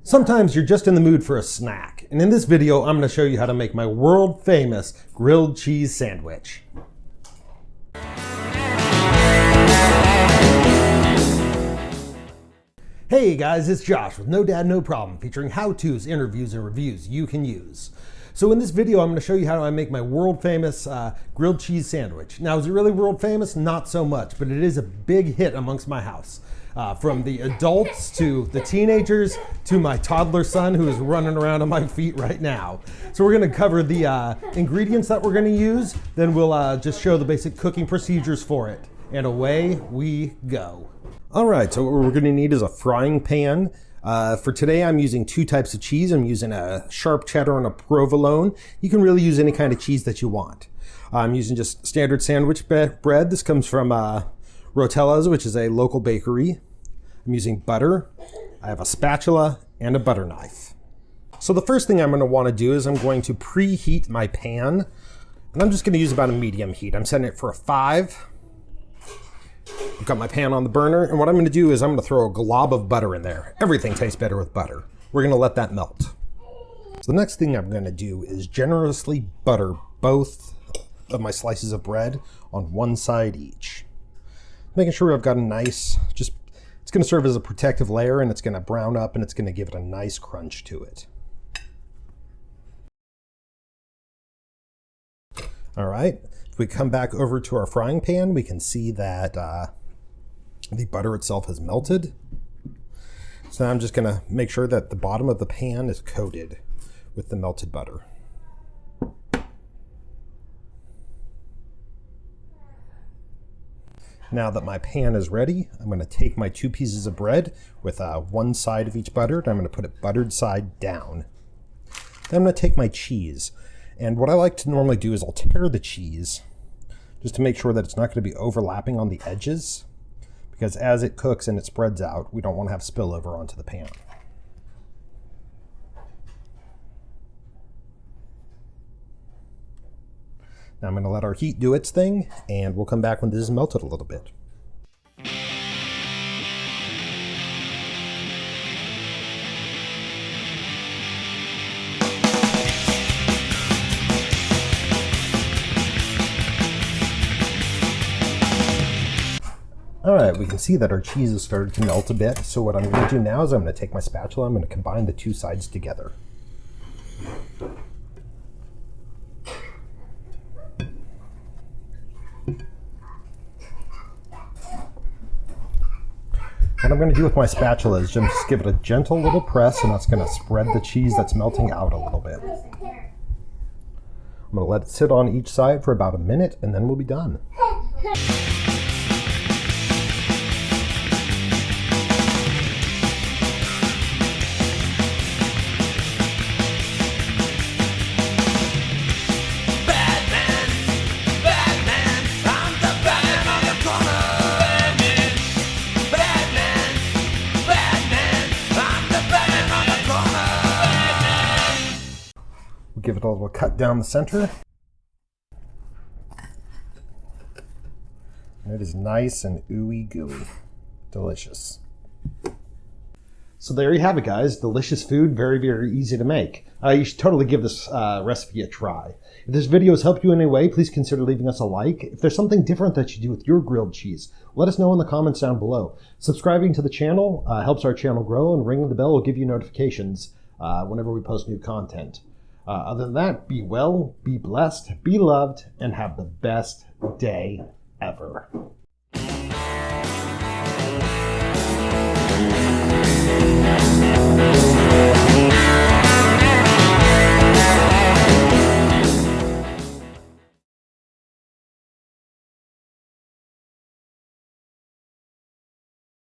Sometimes you're just in the mood for a snack, and in this video I'm going to show you how to make my world famous grilled cheese sandwich. Hey guys, it's Josh with No Dad, No Problem, featuring how-tos, interviews, and reviews you can use. So in this video I'm going to show you how I make my world famous grilled cheese sandwich. Now is it really world famous? Not so much, but it is a big hit amongst my house. From the adults to the teenagers to my toddler son who is running around on my feet right now. So we're going to cover the ingredients that we're going to use, then we'll just show the basic cooking procedures for it. And away we go. All right, so what we're going to need is a frying pan. For today I'm using two types of cheese. I'm using a sharp cheddar and a provolone. You can really use any kind of cheese that you want. I'm using just standard sandwich bread. This comes from Rotella's, which is a local bakery. I'm using butter. I have a spatula and a butter knife. So the first thing I'm going to want to do is I'm going to preheat my pan. And I'm just going to use about a medium heat. I'm setting it for a 5. I've got my pan on the burner, and what I'm going to do is I'm going to throw a glob of butter in there. Everything tastes better with butter. We're going to let that melt. So the next thing I'm going to do is generously butter both of my slices of bread on one side each. Making sure I've got a nice, it's going to serve as a protective layer, and it's going to brown up and it's going to give it a nice crunch to it. All right, if we come back over to our frying pan, we can see that the butter itself has melted. So now I'm just going to make sure that the bottom of the pan is coated with the melted butter. Now that my pan is ready, I'm going to take my 2 pieces of bread with one side of each buttered. I'm going to put it buttered side down. Then I'm going to take my cheese. And what I like to normally do is I'll tear the cheese just to make sure that it's not going to be overlapping on the edges, because as it cooks and it spreads out, we don't want to have spillover onto the pan. Now I'm going to let our heat do its thing, and we'll come back when this is melted a little bit. All right, we can see that our cheese has started to melt a bit. So what I'm going to do now is I'm going to take my spatula, I'm going to combine the 2 sides together. What I'm going to do with my spatula is just give it a gentle little press, and that's going to spread the cheese that's melting out a little bit. I'm going to let it sit on each side for about a minute, and then we'll be done. Give it a little cut down the center. And it is nice and ooey gooey. Delicious. So there you have it, guys. Delicious food, very, very easy to make. You should totally give this recipe a try. If this video has helped you in any way, please consider leaving us a like. If there's something different that you do with your grilled cheese, let us know in the comments down below. Subscribing to the channel helps our channel grow, and ringing the bell will give you notifications whenever we post new content. Other than that, be well, be blessed, be loved, and have the best day ever.